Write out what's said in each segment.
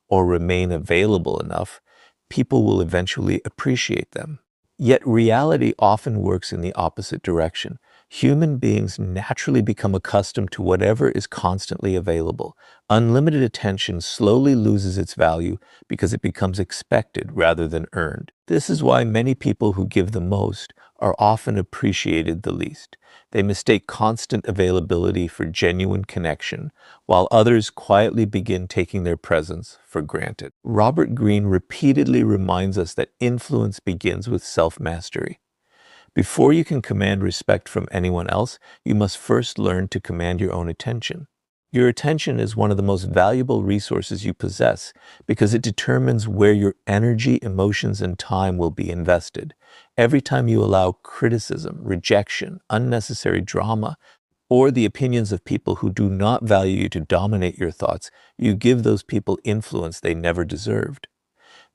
or remain available enough, people will eventually appreciate them. Yet reality often works in the opposite direction. Human beings naturally become accustomed to whatever is constantly available. Unlimited attention slowly loses its value because it becomes expected rather than earned. This is why many people who give the most are often appreciated the least. They mistake constant availability for genuine connection, while others quietly begin taking their presence for granted. Robert Greene repeatedly reminds us that influence begins with self-mastery. Before you can command respect from anyone else, you must first learn to command your own attention. Your attention is one of the most valuable resources you possess because it determines where your energy, emotions, and time will be invested. Every time you allow criticism, rejection, unnecessary drama, or the opinions of people who do not value you to dominate your thoughts, you give those people influence they never deserved.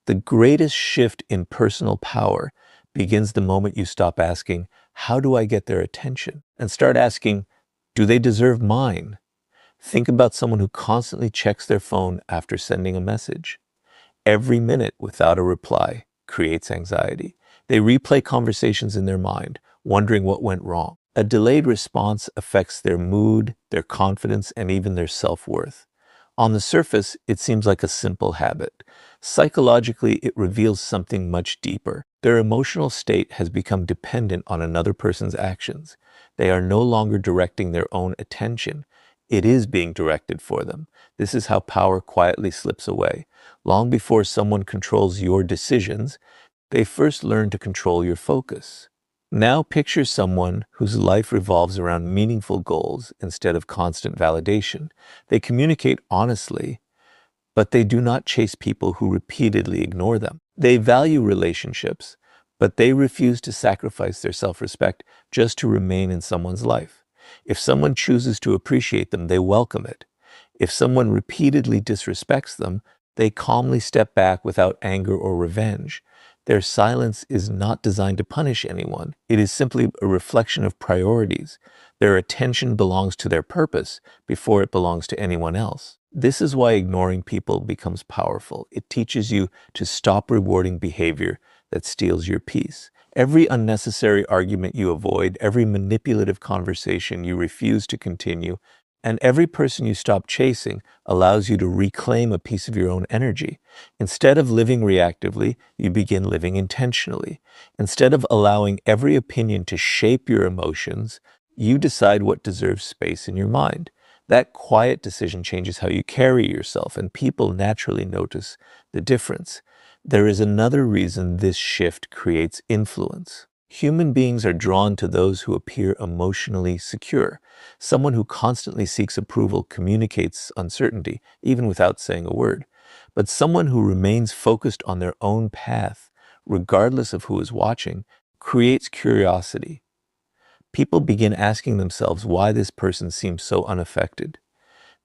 The greatest shift in personal power begins the moment you stop asking, "How do I get their attention?" and start asking, "Do they deserve mine?" Think about someone who constantly checks their phone after sending a message. Every minute without a reply creates anxiety. They replay conversations in their mind, wondering what went wrong. A delayed response affects their mood, their confidence, and even their self-worth. On the surface, it seems like a simple habit. Psychologically, it reveals something much deeper. Their emotional state has become dependent on another person's actions. They are no longer directing their own attention. It is being directed for them. This is how power quietly slips away. Long before someone controls your decisions, they first learn to control your focus. Now picture someone whose life revolves around meaningful goals instead of constant validation. They communicate honestly, but they do not chase people who repeatedly ignore them. They value relationships, but they refuse to sacrifice their self-respect just to remain in someone's life. If someone chooses to appreciate them, they welcome it. If someone repeatedly disrespects them, they calmly step back without anger or revenge. Their silence is not designed to punish anyone. It is simply a reflection of priorities. Their attention belongs to their purpose before it belongs to anyone else. This is why ignoring people becomes powerful. It teaches you to stop rewarding behavior that steals your peace. Every unnecessary argument you avoid, every manipulative conversation you refuse to continue, and every person you stop chasing allows you to reclaim a piece of your own energy. Instead of living reactively, you begin living intentionally. Instead of allowing every opinion to shape your emotions, you decide what deserves space in your mind. That quiet decision changes how you carry yourself, and people naturally notice the difference. There is another reason this shift creates influence. Human beings are drawn to those who appear emotionally secure. Someone who constantly seeks approval communicates uncertainty, even without saying a word. But someone who remains focused on their own path, regardless of who is watching, creates curiosity. People begin asking themselves why this person seems so unaffected.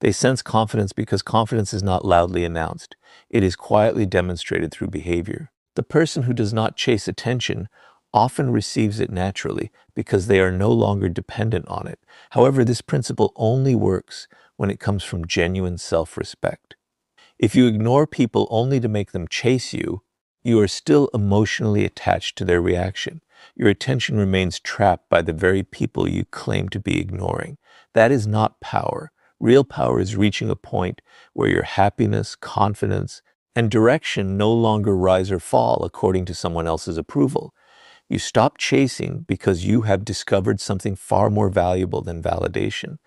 They sense confidence because confidence is not loudly announced. It is quietly demonstrated through behavior. The person who does not chase attention often receives it naturally because they are no longer dependent on it. However, this principle only works when it comes from genuine self-respect. If you ignore people only to make them chase you, you are still emotionally attached to their reaction. Your attention remains trapped by the very people you claim to be ignoring. That is not power. Real power is reaching a point where your happiness, confidence, and direction no longer rise or fall according to someone else's approval. You stop chasing because you have discovered something far more valuable than validation.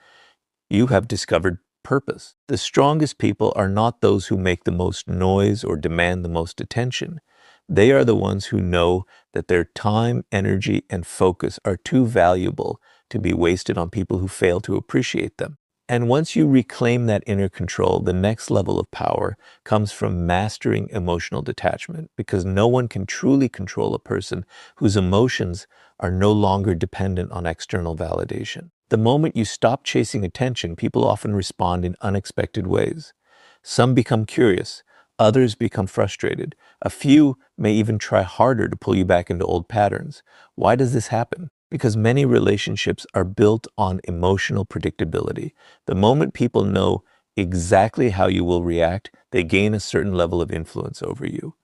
You have discovered purpose. The strongest people are not those who make the most noise or demand the most attention. They are the ones who know that their time, energy, and focus are too valuable to be wasted on people who fail to appreciate them. And once you reclaim that inner control, the next level of power comes from mastering emotional detachment, because no one can truly control a person whose emotions are no longer dependent on external validation. The moment you stop chasing attention, people often respond in unexpected ways. Some become curious, others become frustrated. A few may even try harder to pull you back into old patterns. Why does this happen? Because many relationships are built on emotional predictability. The moment people know exactly how you will react, they gain a certain level of influence over you.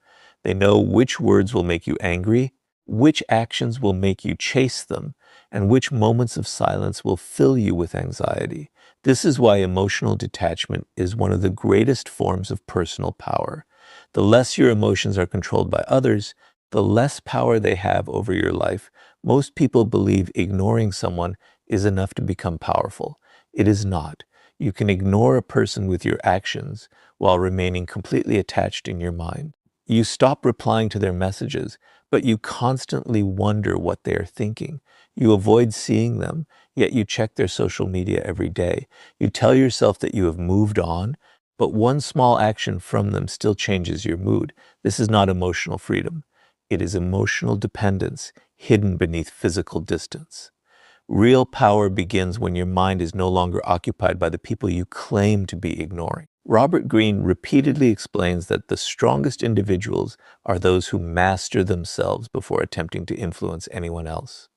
They know which words will make you angry, which actions will make you chase them, and which moments of silence will fill you with anxiety. This is why emotional detachment is one of the greatest forms of personal power. The less your emotions are controlled by others, the less power they have over your life. Most people believe ignoring someone is enough to become powerful. It is not. You can ignore a person with your actions while remaining completely attached in your mind. You stop replying to their messages, but you constantly wonder what they are thinking. You avoid seeing them, yet you check their social media every day. You tell yourself that you have moved on, but one small action from them still changes your mood. This is not emotional freedom. It is emotional dependence hidden beneath physical distance. Real power begins when your mind is no longer occupied by the people you claim to be ignoring. Robert Greene repeatedly explains that the strongest individuals are those who master themselves before attempting to influence anyone else.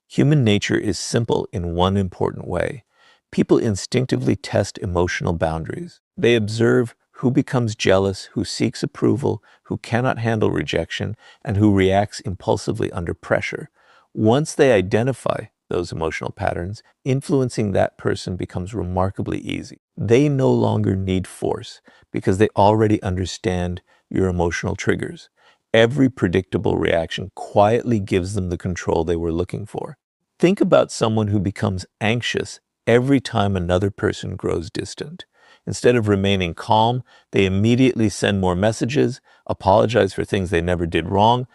Human nature is simple in one important way. People instinctively test emotional boundaries. They observe who becomes jealous, who seeks approval, who cannot handle rejection, and who reacts impulsively under pressure. Once they identify those emotional patterns, influencing that person becomes remarkably easy. They no longer need force because they already understand your emotional triggers. Every predictable reaction quietly gives them the control they were looking for. Think about someone who becomes anxious every time another person grows distant. Instead of remaining calm, they immediately send more messages, apologize for things they never did wrong,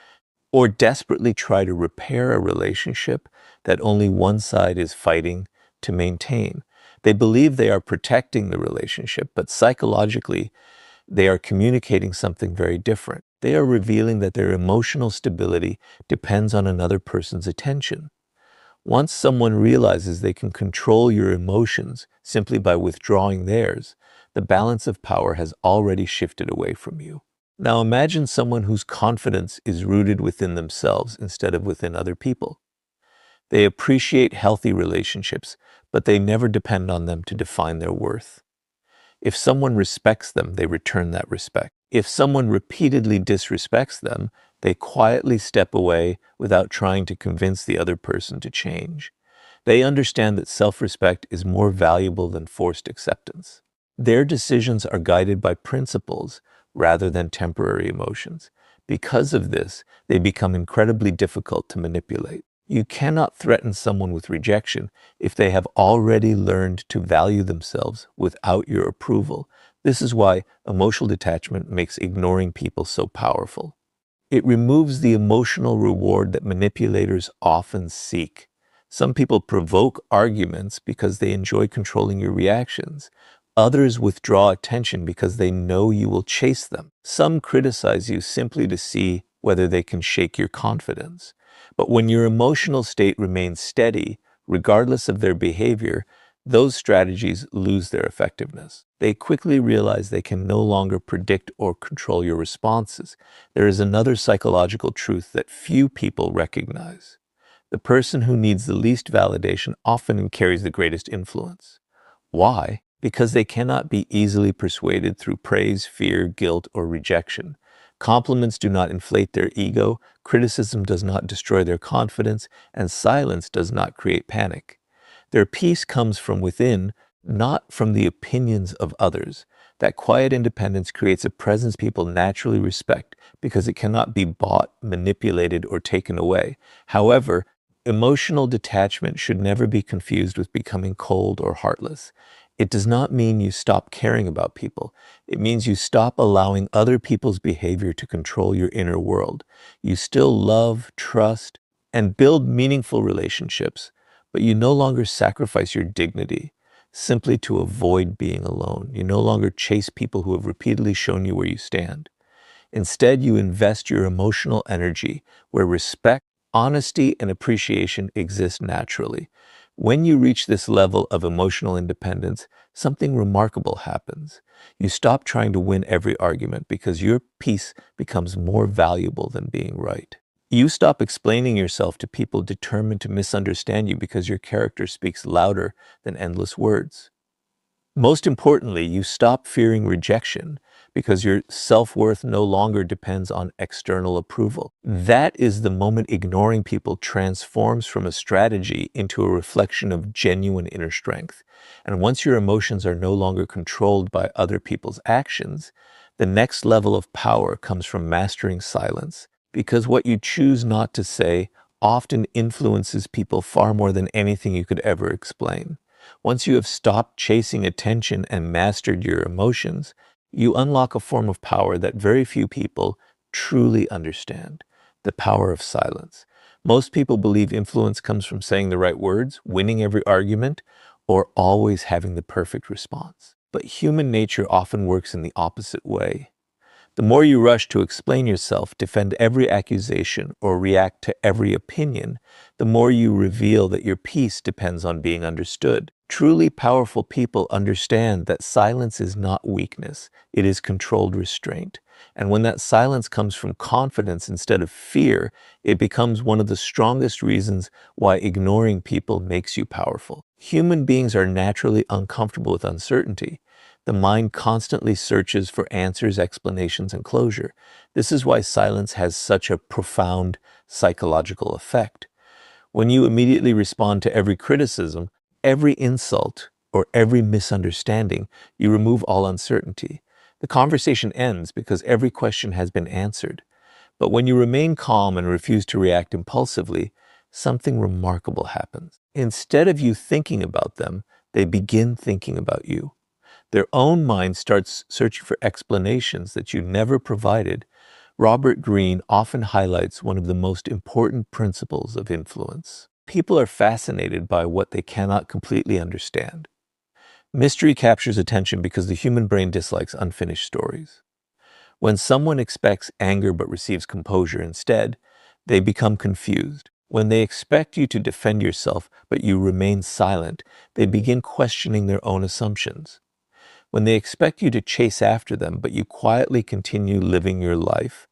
or desperately try to repair a relationship that only one side is fighting to maintain. They believe they are protecting the relationship, but psychologically, they are communicating something very different. They are revealing that their emotional stability depends on another person's attention. Once someone realizes they can control your emotions simply by withdrawing theirs, the balance of power has already shifted away from you. Now imagine someone whose confidence is rooted within themselves instead of within other people. They appreciate healthy relationships, but they never depend on them to define their worth. If someone respects them, they return that respect. If someone repeatedly disrespects them, they quietly step away without trying to convince the other person to change. They understand that self-respect is more valuable than forced acceptance. Their decisions are guided by principles rather than temporary emotions. Because of this, they become incredibly difficult to manipulate. You cannot threaten someone with rejection if they have already learned to value themselves without your approval. This is why emotional detachment makes ignoring people so powerful. It removes the emotional reward that manipulators often seek. Some people provoke arguments because they enjoy controlling your reactions. Others withdraw attention because they know you will chase them. Some criticize you simply to see whether they can shake your confidence. But when your emotional state remains steady, regardless of their behavior, those strategies lose their effectiveness. They quickly realize they can no longer predict or control your responses. There is another psychological truth that few people recognize. The person who needs the least validation often carries the greatest influence. Why? Because they cannot be easily persuaded through praise, fear, guilt, or rejection. Compliments do not inflate their ego, criticism does not destroy their confidence, and silence does not create panic. Their peace comes from within, not from the opinions of others. That quiet independence creates a presence people naturally respect because it cannot be bought, manipulated, or taken away. However, emotional detachment should never be confused with becoming cold or heartless. It does not mean you stop caring about people. It means you stop allowing other people's behavior to control your inner world. You still love, trust, and build meaningful relationships, but you no longer sacrifice your dignity simply to avoid being alone. You no longer chase people who have repeatedly shown you where you stand. Instead, you invest your emotional energy where respect, honesty, and appreciation exist naturally. When you reach this level of emotional independence, something remarkable happens. You stop trying to win every argument because your peace becomes more valuable than being right. You stop explaining yourself to people determined to misunderstand you because your character speaks louder than endless words. Most importantly, you stop fearing rejection because your self-worth no longer depends on external approval. That is the moment ignoring people transforms from a strategy into a reflection of genuine inner strength. And once your emotions are no longer controlled by other people's actions, the next level of power comes from mastering silence, because what you choose not to say often influences people far more than anything you could ever explain. Once you have stopped chasing attention and mastered your emotions, you unlock a form of power that very few people truly understand: the power of silence. Most people believe influence comes from saying the right words, winning every argument, or always having the perfect response. But human nature often works in the opposite way. The more you rush to explain yourself, defend every accusation, or react to every opinion, the more you reveal that your peace depends on being understood. Truly powerful people understand that silence is not weakness, it is controlled restraint. And when that silence comes from confidence instead of fear, it becomes one of the strongest reasons why ignoring people makes you powerful. Human beings are naturally uncomfortable with uncertainty. The mind constantly searches for answers, explanations, and closure. This is why silence has such a profound psychological effect. When you immediately respond to every criticism, every insult, or every misunderstanding, you remove all uncertainty. The conversation ends because every question has been answered. But when you remain calm and refuse to react impulsively, something remarkable happens. Instead of you thinking about them, they begin thinking about you. Their own mind starts searching for explanations that you never provided. Robert Greene often highlights one of the most important principles of influence. People are fascinated by what they cannot completely understand. Mystery captures attention because the human brain dislikes unfinished stories. When someone expects anger but receives composure instead, they become confused. When they expect you to defend yourself but you remain silent, they begin questioning their own assumptions. When they expect you to chase after them, but you quietly continue living your life,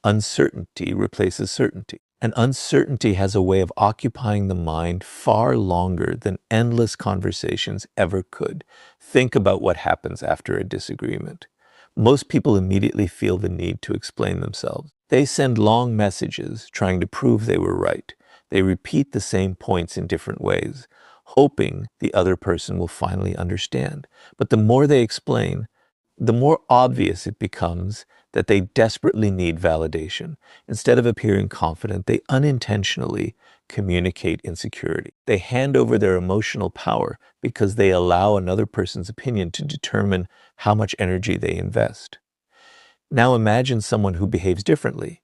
uncertainty replaces certainty. And uncertainty has a way of occupying the mind far longer than endless conversations ever could. Think about what happens after a disagreement. Most people immediately feel the need to explain themselves. They send long messages trying to prove they were right. They repeat the same points in different ways, hoping the other person will finally understand. But the more they explain, the more obvious it becomes that they desperately need validation. Instead of appearing confident, they unintentionally communicate insecurity. They hand over their emotional power because they allow another person's opinion to determine how much energy they invest. Now imagine someone who behaves differently.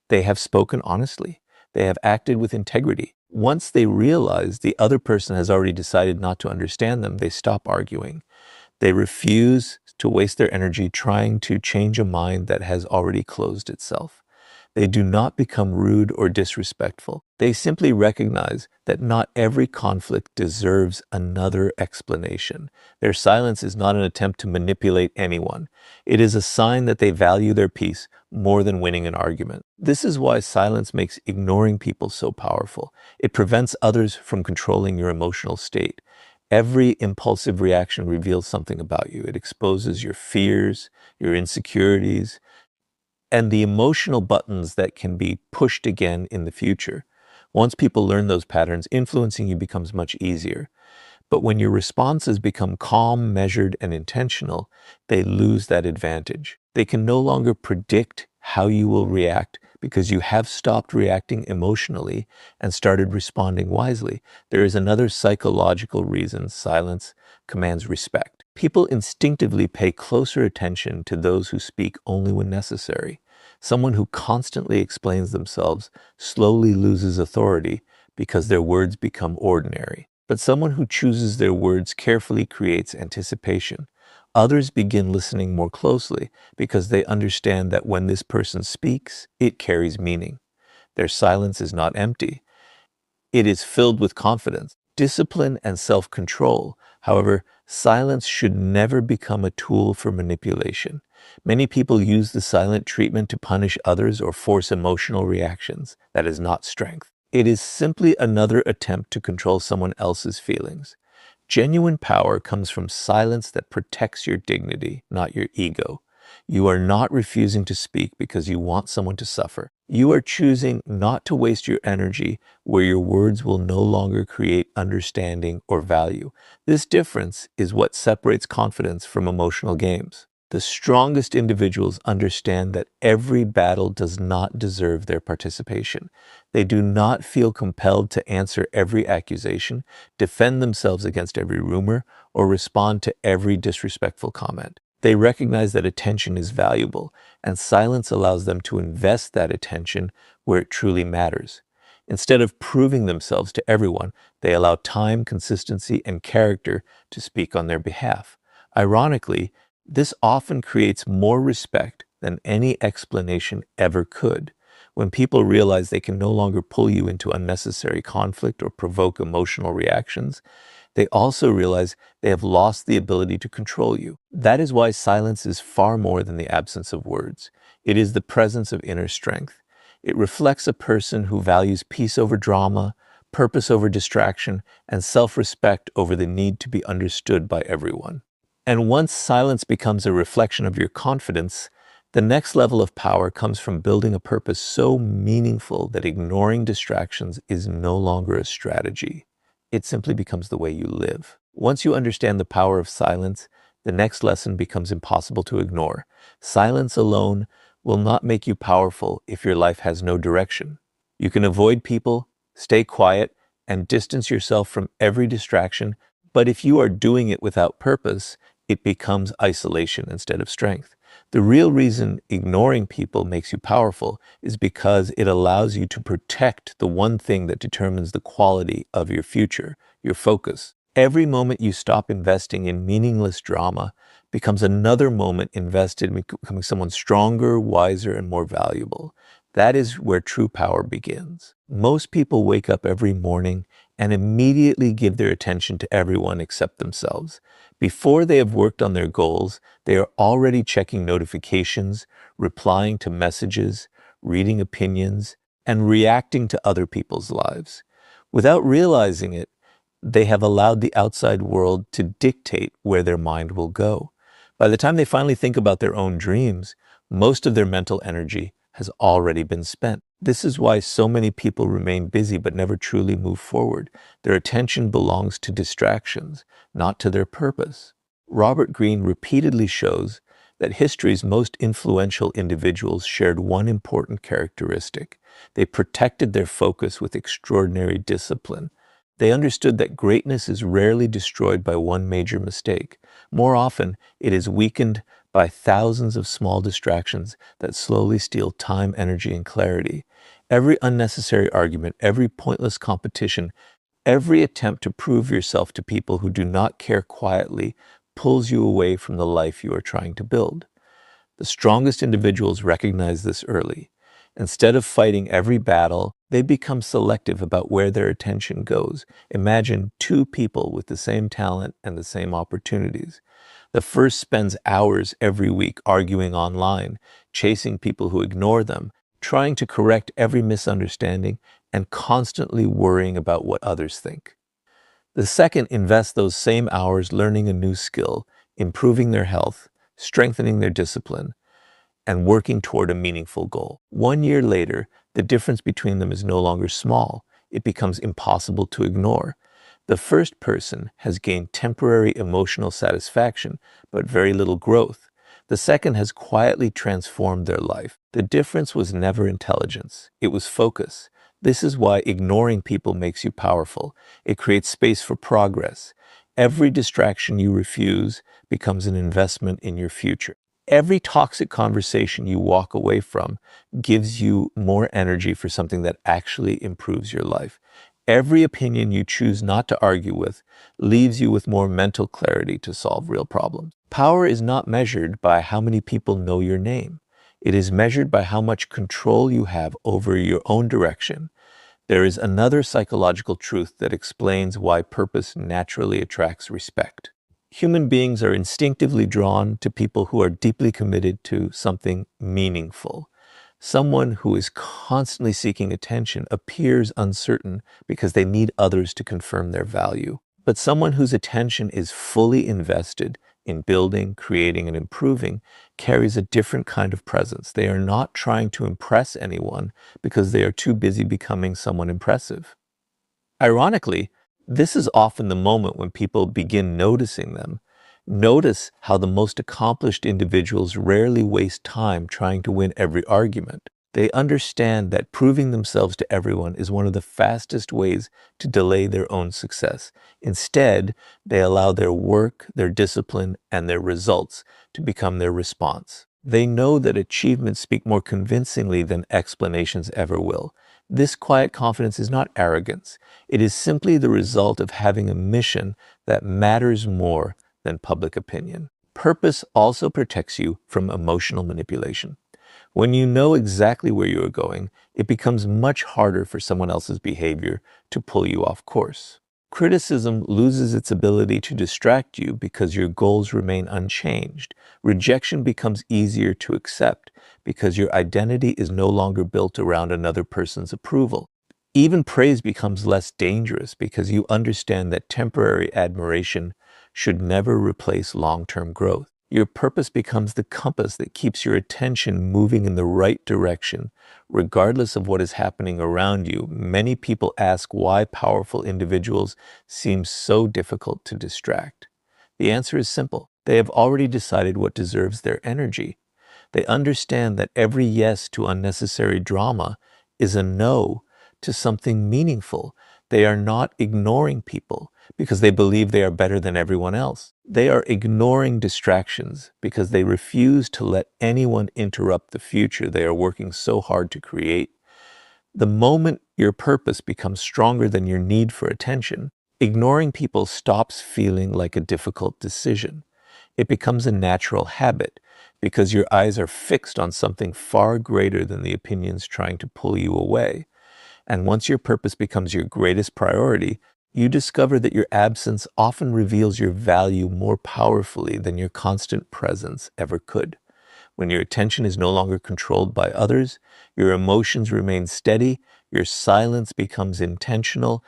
They have spoken honestly. They have acted with integrity. Once they realize the other person has already decided not to understand them, they stop arguing. They refuse to waste their energy trying to change a mind that has already closed itself. They do not become rude or disrespectful. They simply recognize that not every conflict deserves another explanation. Their silence is not an attempt to manipulate anyone. It is a sign that they value their peace more than winning an argument. This is why silence makes ignoring people so powerful. It prevents others from controlling your emotional state. Every impulsive reaction reveals something about you. It exposes your fears, your insecurities, and the emotional buttons that can be pushed again in the future. Once people learn those patterns, influencing you becomes much easier. But when your responses become calm, measured, and intentional, they lose that advantage. They can no longer predict how you will react because you have stopped reacting emotionally and started responding wisely. There is another psychological reason silence commands respect. People instinctively pay closer attention to those who speak only when necessary. Someone who constantly explains themselves slowly loses authority because their words become ordinary. But someone who chooses their words carefully creates anticipation. Others begin listening more closely because they understand that when this person speaks, it carries meaning. Their silence is not empty. It is filled with confidence, discipline, and self-control. However, silence should never become a tool for manipulation. Many people use the silent treatment to punish others or force emotional reactions. That is not strength. It is simply another attempt to control someone else's feelings. Genuine power comes from silence that protects your dignity, not your ego. You are not refusing to speak because you want someone to suffer. You are choosing not to waste your energy where your words will no longer create understanding or value. This difference is what separates confidence from emotional games. The strongest individuals understand that every battle does not deserve their participation. They do not feel compelled to answer every accusation, defend themselves against every rumor, or respond to every disrespectful comment. They recognize that attention is valuable, and silence allows them to invest that attention where it truly matters. Instead of proving themselves to everyone, they allow time, consistency, and character to speak on their behalf. Ironically, this often creates more respect than any explanation ever could. When people realize they can no longer pull you into unnecessary conflict or provoke emotional reactions, they also realize they have lost the ability to control you. That is why silence is far more than the absence of words. It is the presence of inner strength. It reflects a person who values peace over drama, purpose over distraction, and self-respect over the need to be understood by everyone. And once silence becomes a reflection of your confidence, the next level of power comes from building a purpose so meaningful that ignoring distractions is no longer a strategy. It simply becomes the way you live. Once you understand the power of silence, the next lesson becomes impossible to ignore. Silence alone will not make you powerful if your life has no direction. You can avoid people, stay quiet, and distance yourself from every distraction, but if you are doing it without purpose, it becomes isolation instead of strength. The real reason ignoring people makes you powerful is because it allows you to protect the one thing that determines the quality of your future, your focus. Every moment you stop investing in meaningless drama becomes another moment invested in becoming someone stronger, wiser, and more valuable. That is where true power begins. Most people wake up every morning and immediately give their attention to everyone except themselves. Before they have worked on their goals, they are already checking notifications, replying to messages, reading opinions, and reacting to other people's lives. Without realizing it, they have allowed the outside world to dictate where their mind will go. By the time they finally think about their own dreams, most of their mental energy has already been spent. This is why so many people remain busy but never truly move forward. Their attention belongs to distractions, not to their purpose. Robert Greene repeatedly shows that history's most influential individuals shared one important characteristic. They protected their focus with extraordinary discipline. They understood that greatness is rarely destroyed by one major mistake. More often, it is weakened by thousands of small distractions that slowly steal time, energy, and clarity. Every unnecessary argument, every pointless competition, every attempt to prove yourself to people who do not care quietly pulls you away from the life you are trying to build. The strongest individuals recognize this early. Instead of fighting every battle, they become selective about where their attention goes. Imagine two people with the same talent and the same opportunities. The first spends hours every week arguing online, chasing people who ignore them, trying to correct every misunderstanding, and constantly worrying about what others think. The second invests those same hours learning a new skill, improving their health, strengthening their discipline, and working toward a meaningful goal. 1 year later, the difference between them is no longer small. It becomes impossible to ignore. The first person has gained temporary emotional satisfaction, but very little growth. The second has quietly transformed their life. The difference was never intelligence. It was focus. This is why ignoring people makes you powerful. It creates space for progress. Every distraction you refuse becomes an investment in your future. Every toxic conversation you walk away from gives you more energy for something that actually improves your life. Every opinion you choose not to argue with leaves you with more mental clarity to solve real problems. Power is not measured by how many people know your name. It is measured by how much control you have over your own direction. There is another psychological truth that explains why purpose naturally attracts respect. Human beings are instinctively drawn to people who are deeply committed to something meaningful. Someone who is constantly seeking attention appears uncertain because they need others to confirm their value. But someone whose attention is fully invested in building, creating, and improving carries a different kind of presence. They are not trying to impress anyone because they are too busy becoming someone impressive. Ironically, this is often the moment when people begin noticing them. Notice how the most accomplished individuals rarely waste time trying to win every argument. They understand that proving themselves to everyone is one of the fastest ways to delay their own success. Instead, they allow their work, their discipline, and their results to become their response. They know that achievements speak more convincingly than explanations ever will. This quiet confidence is not arrogance. It is simply the result of having a mission that matters more than public opinion. Purpose also protects you from emotional manipulation. When you know exactly where you are going, it becomes much harder for someone else's behavior to pull you off course. Criticism loses its ability to distract you because your goals remain unchanged. Rejection becomes easier to accept because your identity is no longer built around another person's approval. Even praise becomes less dangerous because you understand that temporary admiration should never replace long-term growth. Your purpose becomes the compass that keeps your attention moving in the right direction, regardless of what is happening around you. Many people ask why powerful individuals seem so difficult to distract. The answer is simple. They have already decided what deserves their energy. They understand that every yes to unnecessary drama is a no to something meaningful. They are not ignoring people because they believe they are better than everyone else. They are ignoring distractions because they refuse to let anyone interrupt the future they are working so hard to create. The moment your purpose becomes stronger than your need for attention, ignoring people stops feeling like a difficult decision. It becomes a natural habit because your eyes are fixed on something far greater than the opinions trying to pull you away. And once your purpose becomes your greatest priority, you discover that your absence often reveals your value more powerfully than your constant presence ever could. When your attention is no longer controlled by others, your emotions remain steady, your silence becomes intentional,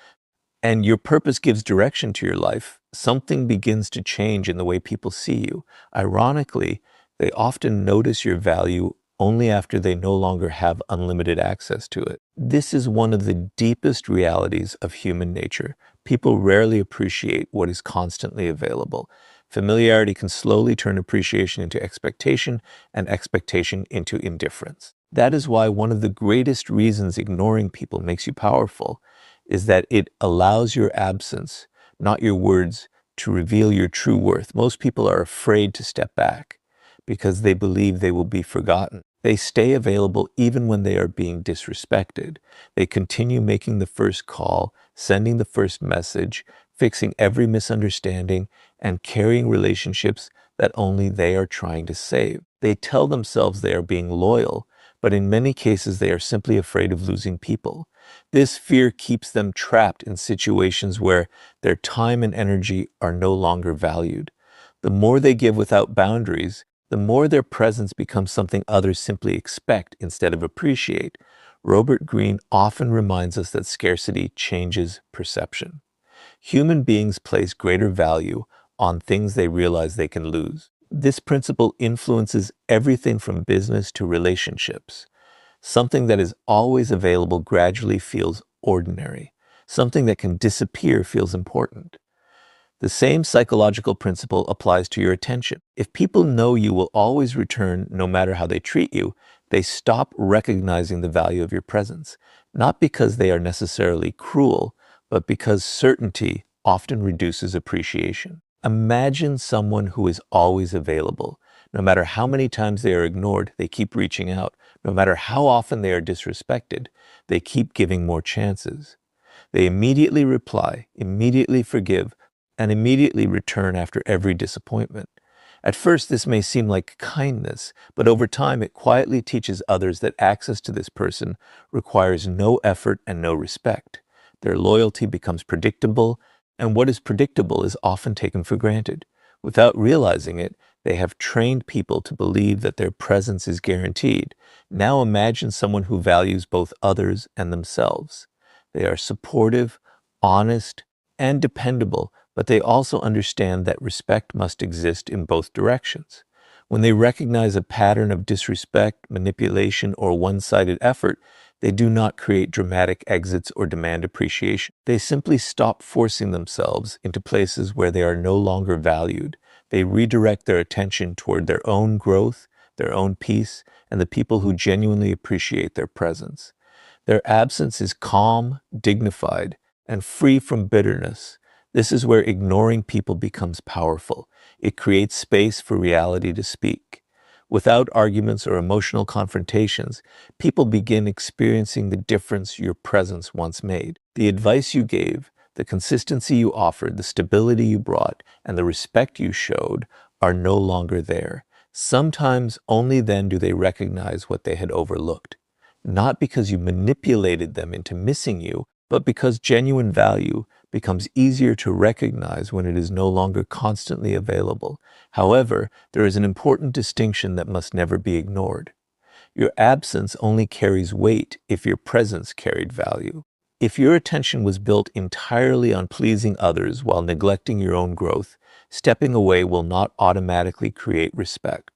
and your purpose gives direction to your life, something begins to change in the way people see you. Ironically, they often notice your value only after they no longer have unlimited access to it. This is one of the deepest realities of human nature. People rarely appreciate what is constantly available. Familiarity can slowly turn appreciation into expectation and expectation into indifference. That is why one of the greatest reasons ignoring people makes you powerful is that it allows your absence, not your words, to reveal your true worth. Most people are afraid to step back because they believe they will be forgotten. They stay available even when they are being disrespected. They continue making the first call, sending the first message, fixing every misunderstanding, and carrying relationships that only they are trying to save. They tell themselves they are being loyal, but in many cases they are simply afraid of losing people. This fear keeps them trapped in situations where their time and energy are no longer valued. The more they give without boundaries, the more their presence becomes something others simply expect instead of appreciate. Robert Greene often reminds us that scarcity changes perception. Human beings place greater value on things they realize they can lose. This principle influences everything from business to relationships. Something that is always available gradually feels ordinary. Something that can disappear feels important. The same psychological principle applies to your attention. If people know you will always return no matter how they treat you, they stop recognizing the value of your presence, not because they are necessarily cruel, but because certainty often reduces appreciation. Imagine someone who is always available. No matter how many times they are ignored, they keep reaching out. No matter how often they are disrespected, they keep giving more chances. They immediately reply, immediately forgive, and immediately return after every disappointment. At first, this may seem like kindness, but over time, it quietly teaches others that access to this person requires no effort and no respect. Their loyalty becomes predictable, and what is predictable is often taken for granted. Without realizing it, they have trained people to believe that their presence is guaranteed. Now imagine someone who values both others and themselves. They are supportive, honest, and dependable, but they also understand that respect must exist in both directions. When they recognize a pattern of disrespect, manipulation, or one-sided effort, they do not create dramatic exits or demand appreciation. They simply stop forcing themselves into places where they are no longer valued. They redirect their attention toward their own growth, their own peace, and the people who genuinely appreciate their presence. Their absence is calm, dignified, and free from bitterness. This is where ignoring people becomes powerful. It creates space for reality to speak. Without arguments or emotional confrontations, people begin experiencing the difference your presence once made. The advice you gave, the consistency you offered, the stability you brought, and the respect you showed are no longer there. Sometimes only then do they recognize what they had overlooked. Not because you manipulated them into missing you, but because genuine value becomes easier to recognize when it is no longer constantly available. However, there is an important distinction that must never be ignored. Your absence only carries weight if your presence carried value. If your attention was built entirely on pleasing others while neglecting your own growth, stepping away will not automatically create respect.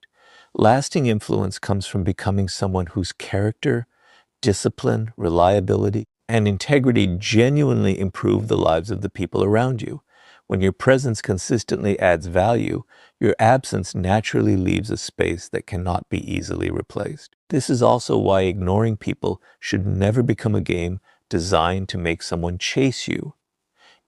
Lasting influence comes from becoming someone whose character, discipline, reliability, and integrity genuinely improve the lives of the people around you. When your presence consistently adds value, your absence naturally leaves a space that cannot be easily replaced. This is also why ignoring people should never become a game designed to make someone chase you.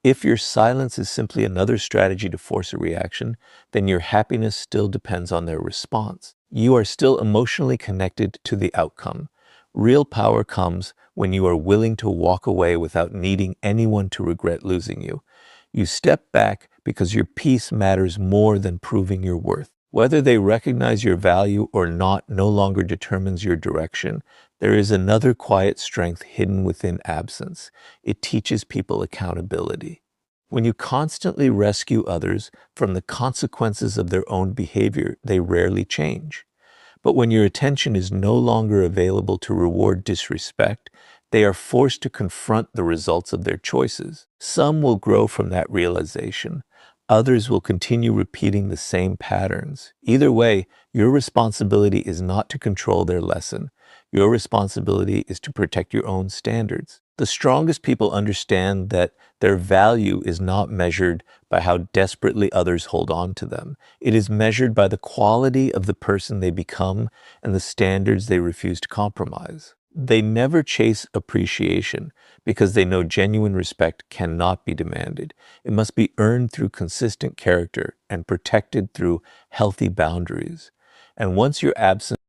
If your silence is simply another strategy to force a reaction, then your happiness still depends on their response. You are still emotionally connected to the outcome. Real power comes when you are willing to walk away without needing anyone to regret losing you. You step back because your peace matters more than proving your worth. Whether they recognize your value or not no longer determines your direction. There is another quiet strength hidden within absence. It teaches people accountability. When you constantly rescue others from the consequences of their own behavior, they rarely change. But when your attention is no longer available to reward disrespect, they are forced to confront the results of their choices. Some will grow from that realization. Others will continue repeating the same patterns. Either way, your responsibility is not to control their lesson. Your responsibility is to protect your own standards. The strongest people understand that their value is not measured by how desperately others hold on to them. It is measured by the quality of the person they become and the standards they refuse to compromise. They never chase appreciation because they know genuine respect cannot be demanded. It must be earned through consistent character and protected through healthy boundaries. And once your absence